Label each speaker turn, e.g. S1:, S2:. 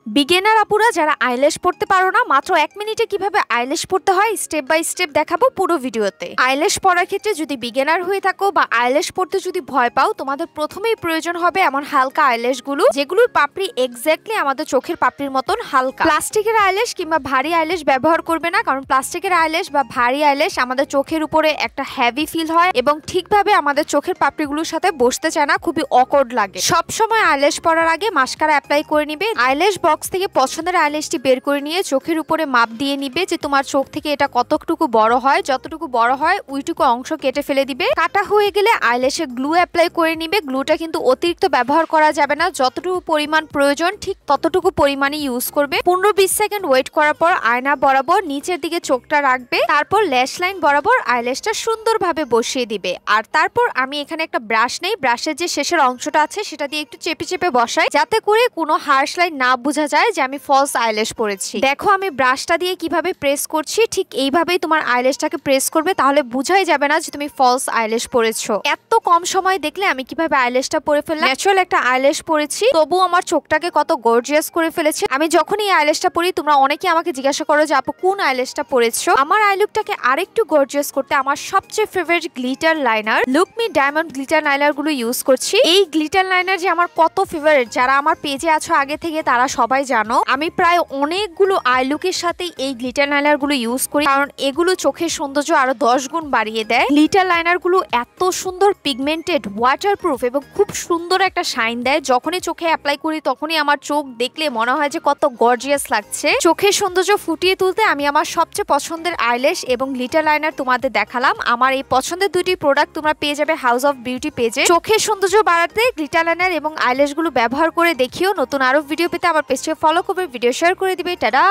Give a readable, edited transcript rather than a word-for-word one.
S1: Beginner আপুরা যারা eyelash পড়তে পারো না, মাত্র 1 মিনিটে কিভাবে আইল্যাশ পড়তে হয় স্টেপ বাই স্টেপ দেখাবো পুরো ভিডিওতে। আইল্যাশ পড়ার ক্ষেত্রে যদি বিগিনার হয়ে থাকো বা আইল্যাশ পড়তে যদি ভয় পাও, তোমাদের প্রথমেই প্রয়োজন হবে এমন হালকা আইল্যাশ গুলো যেগুলোর পাপড়ি এক্স্যাক্টলি আমাদের চোখের পাপড়ির মতন হালকা। প্লাস্টিকের আইল্যাশ কিংবা ভারী আইল্যাশ ব্যবহার করবে না, কারণ প্লাস্টিকের আইল্যাশ বা ভারী আইল্যাশ আমাদের চোখের উপরে একটা হেভি ফিল হয় এবং ঠিকভাবে আমাদের চোখের পাপড়িগুলোর সাথে বসতে চায় না, খুবই অকওয়ার্ড লাগে। সবসময় আইল্যাশ পরার আগে মাস্কারা অ্যাপ্লাই করে নিবে। আইল্যাশ বক্স থেকে পছন্দের আইল্যাশটি বের করে নিয়ে চোখের উপরে মাপ দিয়ে নিবে যে তোমার চোখ থেকে এটা কতটুকু বড় হয়। যতটুকু বড় হয় ওইটুকু অংশ কেটে ফেলে দিবে। কাটা হয়ে গেলে আইল্যাশে গ্লু অ্যাপ্লাই করে নিবে। গ্লুটা কিন্তু অতিরিক্ত ব্যবহার করা যাবে না, যতটুকু পরিমাণ প্রয়োজন ঠিক ততটুকু পরিমাণে ইউজ করবে। 15-20 সেকেন্ড ওয়েট করার পর আয়না বরাবর নিচের দিকে চোখটা রাখবে, তারপর ল্যাশ লাইন বরাবর আইল্যাশটা সুন্দরভাবে বসিয়ে দিবে। আর তারপর আমি এখানে একটা ব্রাশ নেই, ব্রাশের যে শেষের অংশটা আছে সেটা দিয়ে একটু চেপে চেপে বসাই, যাতে করে কোনো হার্শ লাইন না বোঝা যায় যে আমি ফলস আইল্যাশ পরেছি। দেখো আমি ব্রাশটা দিয়ে কিভাবে প্রেস করছি, ঠিক এইভাবেই তোমার আইল্যাশটাকে প্রেস করবে, তাহলে বুঝাই যাবে না যে তুমি ফলস আইল্যাশ পরেছো। এত কম সময় দেখলে আমি কিভাবে আইল্যাশটা পরে ফেললাম। ন্যাচারাল একটা আইল্যাশ পরেছি, তবু আমার চোখটাকে কত গর্জিয়াস করে ফেলেছে। আমি যখন এই আইল্যাশটা পরি তোমরা অনেকে আমাকে জিজ্ঞাসা করো যে আপু কোন আইল্যাশটা পরেছো। আমার আই লুকটাকে আরেকটু গর্জিয়াস করতে আমার সবচেয়ে favourite glitter liner Lakme diamond glitter liner গুলো ইউজ করছি। এই গ্লিটার লাইনার যে আমার কত ফেভারিট, যারা আমার পেজে আছো আগে থেকে তারা সবাই জানো। আমি প্রায় অনেকগুলো আই লুকের সাথে এই গ্লিটার লাইনার গুলো ইউজ করি, কারণ এগুলো চোখের সৌন্দর্য আরো 10 গুণ বাড়িয়ে দেয়। গ্লিটার লাইনার গুলো এত সুন্দর পিগমেন্টেড, ওয়াটারপ্রুফ এবং খুব সুন্দর একটা শাইন দেয়। যখনই চোখে অ্যাপ্লাই করি তখনই আমার চোখ দেখলে মনে হয় যে কত গর্জিয়াস লাগছে। চোখের সৌন্দর্য ফুটিয়ে তুলতে আমি আমার সবচেয়ে পছন্দের আইল্যাশ এবং গ্লিটার লাইনার তোমাদের দেখালাম। আমার এই পছন্দের দুটি প্রোডাক্ট তোমরা পেয়ে যাবে হাউস অফ বিউটি পেজে। চোখের সৌন্দর্য বাড়াতে গ্লিটার লাইনার এবং আইল্যাশ গুলো ব্যবহার করে দেখিও। নতুন আরো ভিডিও পেতে আমার পেজকে ফলো করবে, ভিডিও শেয়ার করে দিবে। টাটা।